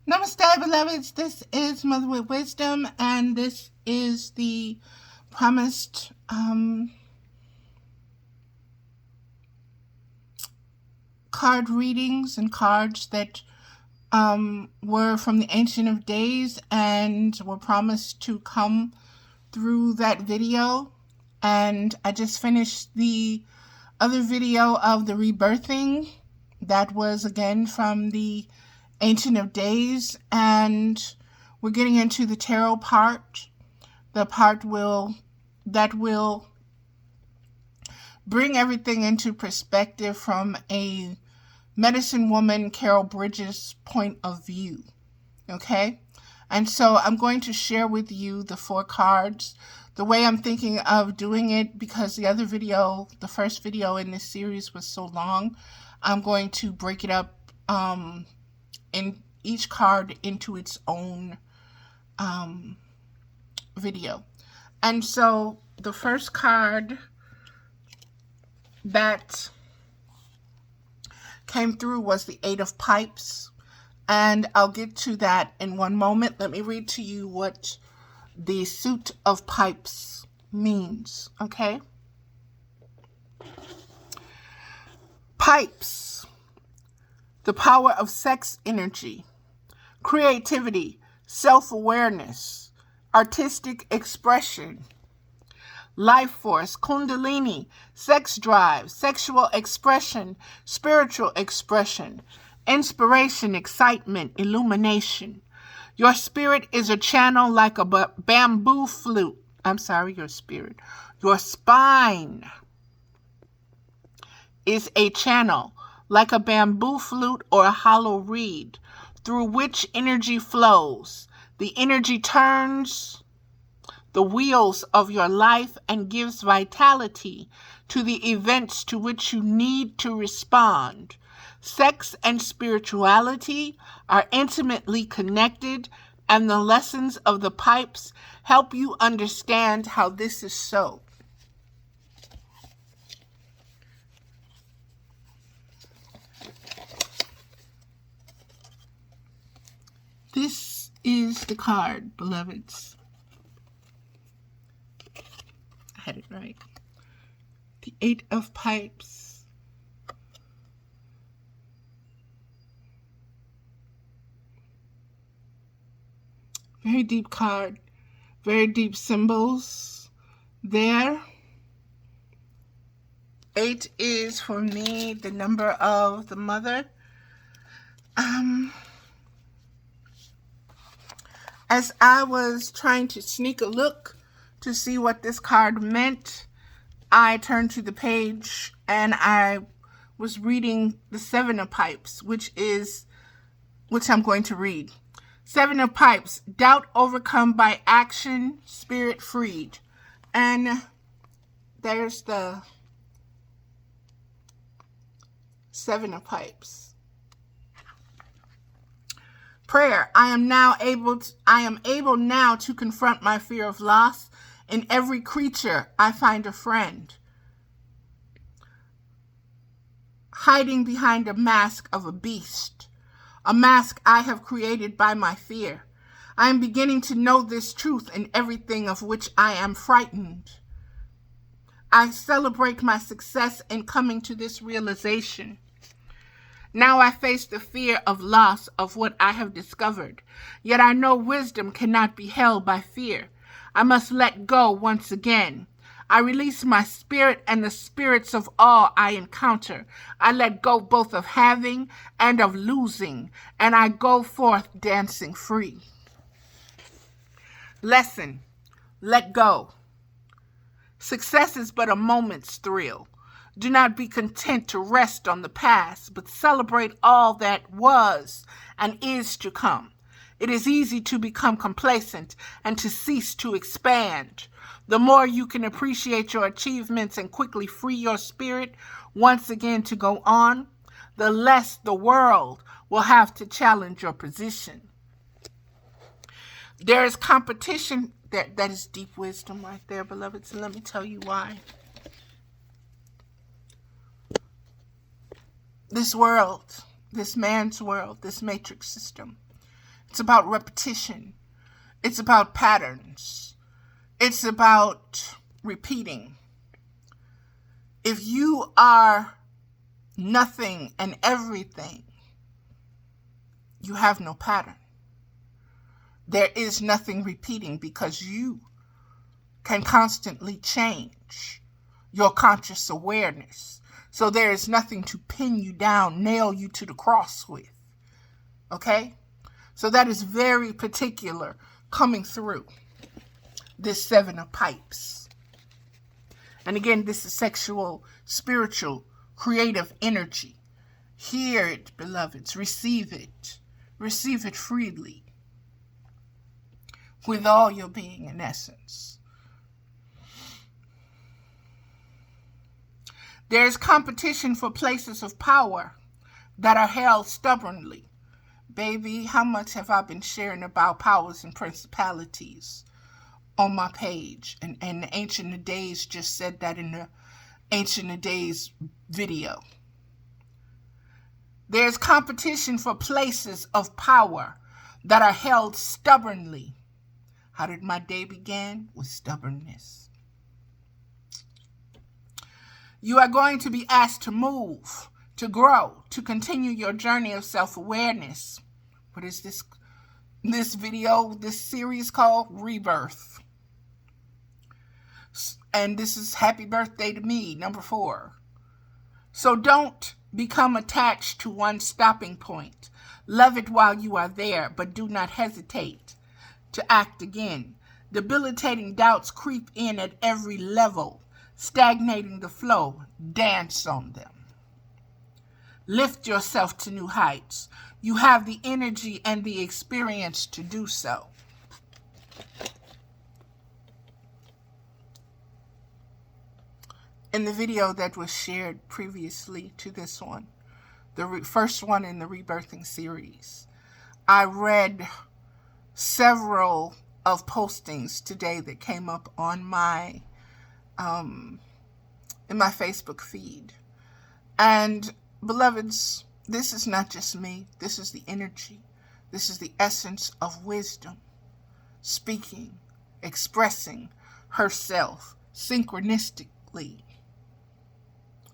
Namaste, beloveds. This is Mother with Wisdom, and this is the promised card readings and cards that were from the Ancient of Days and were promised to come through that video. And I just finished the other video of the rebirthing that was again from the Ancient of Days, and we're getting into the tarot part, the part that will bring everything into perspective from a medicine woman, Carol Bridges' point of view. Okay? And so I'm going to share with you the 4 cards, the way I'm thinking of doing it, because the other video, the first video in this series was so long. I'm going to break it up in each card into its own video. And so the first card that came through was the 8 of Pipes, and I'll get to that in one moment. Let me read to you what the suit of pipes means, okay? Pipes, the power of sex energy, creativity, self-awareness, artistic expression, life force, kundalini, sex drive, sexual expression, spiritual expression, inspiration, excitement, illumination. Your spirit is a channel like a bamboo flute. Your spirit. Your spine is a channel like a bamboo flute or a hollow reed through which energy flows. The energy turns the wheels of your life and gives vitality to the events to which you need to respond. Sex and spirituality are intimately connected, and the lessons of the pipes help you understand how this is so. This is the card, beloveds. I had it right. The 8 of Pipes. Very deep card. Very deep symbols there. 8 is, for me, the number of the mother. As I was trying to sneak a look to see what this card meant, I turned to the page and I was reading the 7 of Pipes, which I'm going to read. 7 of Pipes, doubt overcome by action, spirit freed. And there's the 7 of Pipes. Prayer. I am able now to confront my fear of loss. In every creature, I find a friend. Hiding behind a mask of a beast, a mask I have created by my fear. I am beginning to know this truth in everything of which I am frightened. I celebrate my success in coming to this realization. Now I face the fear of loss of what I have discovered, yet I know wisdom cannot be held by fear. I must let go once again. I release my spirit and the spirits of all I encounter. I let go both of having and of losing, and I go forth dancing free. Lesson: let go. Success is but a moment's thrill. Do not be content to rest on the past, but celebrate all that was and is to come. It is easy to become complacent and to cease to expand. The more you can appreciate your achievements and quickly free your spirit once again to go on, the less the world will have to challenge your position. There is competition. That is deep wisdom right there, beloveds, and let me tell you why. This world, this man's world, this matrix system, It's about repetition. It's about patterns. It's about repeating. If you are nothing and everything, you have no pattern. There is nothing repeating because you can constantly change your conscious awareness. So there is nothing to pin you down, nail you to the cross with. Okay? So that is very particular coming through this Seven of Pipes. And again, this is sexual, spiritual, creative energy. Hear it, beloveds. Receive it. Receive it freely. With all your being in essence. There is competition for places of power that are held stubbornly. Baby, how much have I been sharing about powers and principalities on my page? And the Ancient of Days just said that in the Ancient of Days video. There's competition for places of power that are held stubbornly. How did my day begin? With stubbornness. You are going to be asked to move, to grow, to continue your journey of self-awareness. What is this series called? Rebirth. And this is Happy Birthday to Me, number 4. So don't become attached to one stopping point. Love it while you are there, but do not hesitate to act again. Debilitating doubts creep in at every level, stagnating the flow. Dance on them. Lift yourself to new heights. You have the energy and the experience to do so. In the video that was shared previously to this one, the first one in the Rebirthing series, I read several of postings today that came up on my in my Facebook feed. And beloveds, this is not just me. This is the energy. This is the essence of wisdom speaking, expressing herself synchronistically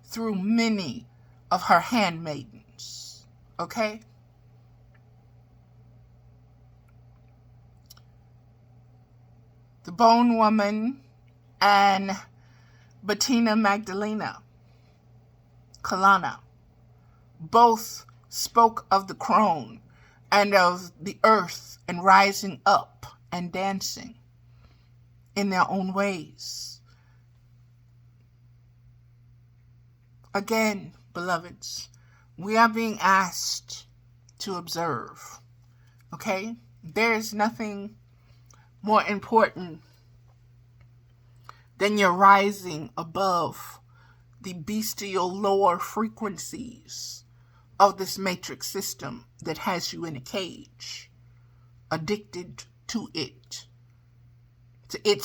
through many of her handmaidens. Okay? The Bone Woman and Bettina Magdalena Kalana both spoke of the crone and of the earth and rising up and dancing in their own ways. Again, beloveds, we are being asked to observe. Okay? There is nothing more important than your rising above the bestial lower frequencies of this matrix system that has you in a cage, addicted to its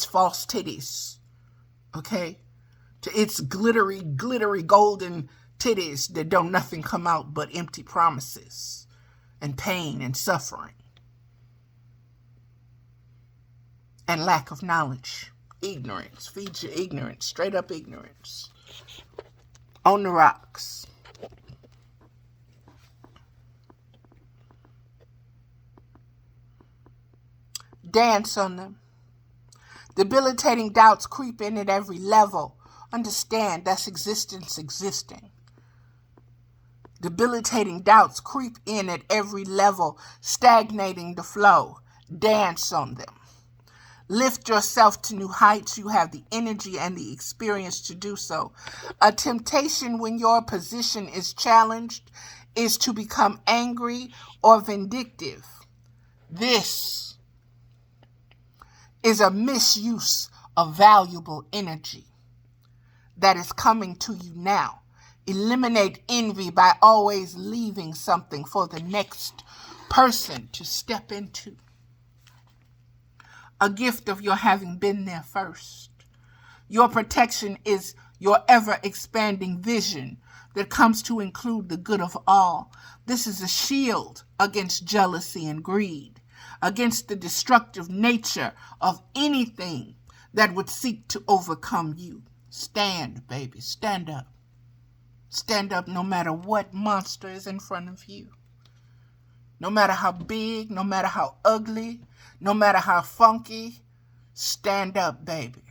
false titties, okay? To its glittery golden titties that don't nothing come out but empty promises and pain and suffering and lack of knowledge. Ignorance. Feeds you ignorance. Straight up ignorance. On the rocks. Dance on them. Debilitating doubts creep in at every level. Understand that's existence existing. Debilitating doubts creep in at every level, stagnating the flow. Dance on them. Lift yourself to new heights. You have the energy and the experience to do so. A temptation when your position is challenged is to become angry or vindictive. This is a misuse of valuable energy that is coming to you now. Eliminate envy by always leaving something for the next person to step into. A gift of your having been there first. Your protection is your ever-expanding vision that comes to include the good of all. This is a shield against jealousy and greed. against the destructive nature of anything that would seek to overcome you. Stand, baby, stand up. Stand up no matter what monster is in front of you. No matter how big, no matter how ugly, no matter how funky, stand up, baby.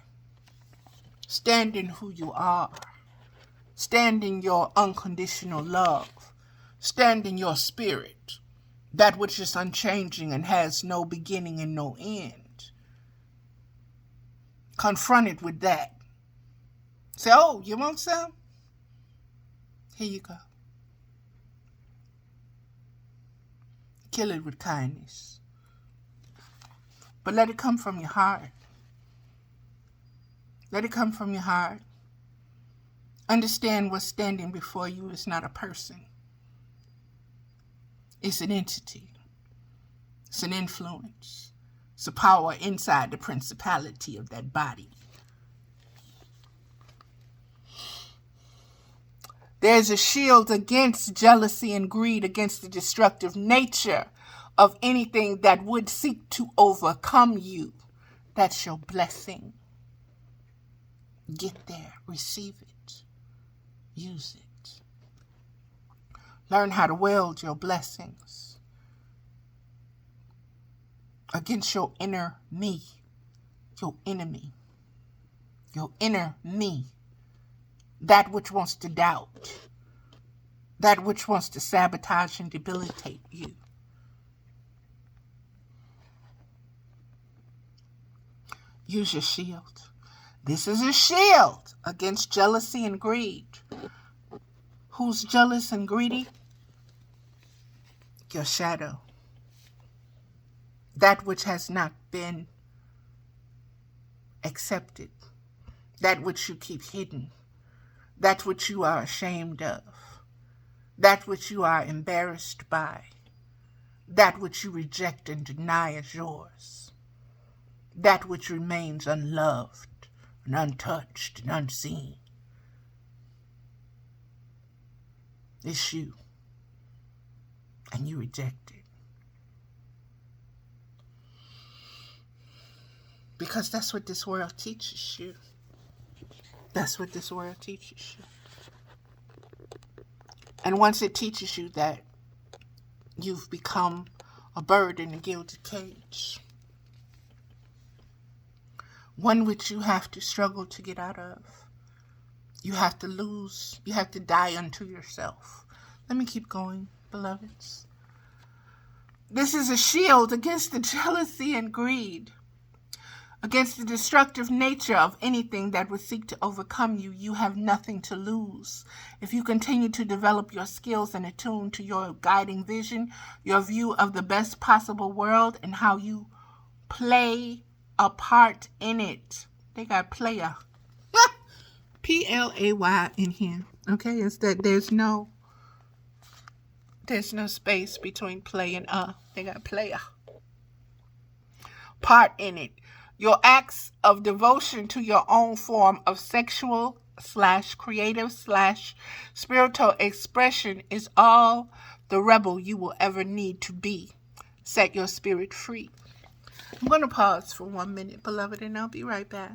Stand in who you are. Stand in your unconditional love. Stand in your spirit, that which is unchanging and has no beginning and no end. Confront it with that. Say, oh, you want some? Here you go. Kill it with kindness. But let it come from your heart. Let it come from your heart. Understand what's standing before you is not a person. It's an entity. It's an influence. It's a power inside the principality of that body. There's a shield against jealousy and greed, against the destructive nature of anything that would seek to overcome you. That's your blessing. Get there. Receive it. Use it. Learn how to wield your blessings against your inner me, your enemy, your inner me. That which wants to doubt, that which wants to sabotage and debilitate you. Use your shield. This is a shield against jealousy and greed. Who's jealous and greedy? Your shadow. That which has not been accepted. That which you keep hidden. That which you are ashamed of. That which you are embarrassed by. That which you reject and deny as yours. That which remains unloved and untouched and unseen. It's you. And you reject it. Because that's what this world teaches you. That's what this world teaches you. And once it teaches you that, you've become a bird in a gilded cage. One which you have to struggle to get out of. You have to lose. You have to die unto yourself. Let me keep going, beloveds. This is a shield against the jealousy and greed. Against the destructive nature of anything that would seek to overcome you. You have nothing to lose. If you continue to develop your skills and attune to your guiding vision, your view of the best possible world and how you play a part in it. They got player. P-L-A-Y in here. Okay, it's that there's no space between play and They got player. Part in it. Your acts of devotion to your own form of sexual / creative / spiritual expression is all the rebel you will ever need to be. Set your spirit free. I'm going to pause for 1 minute, beloved, and I'll be right back.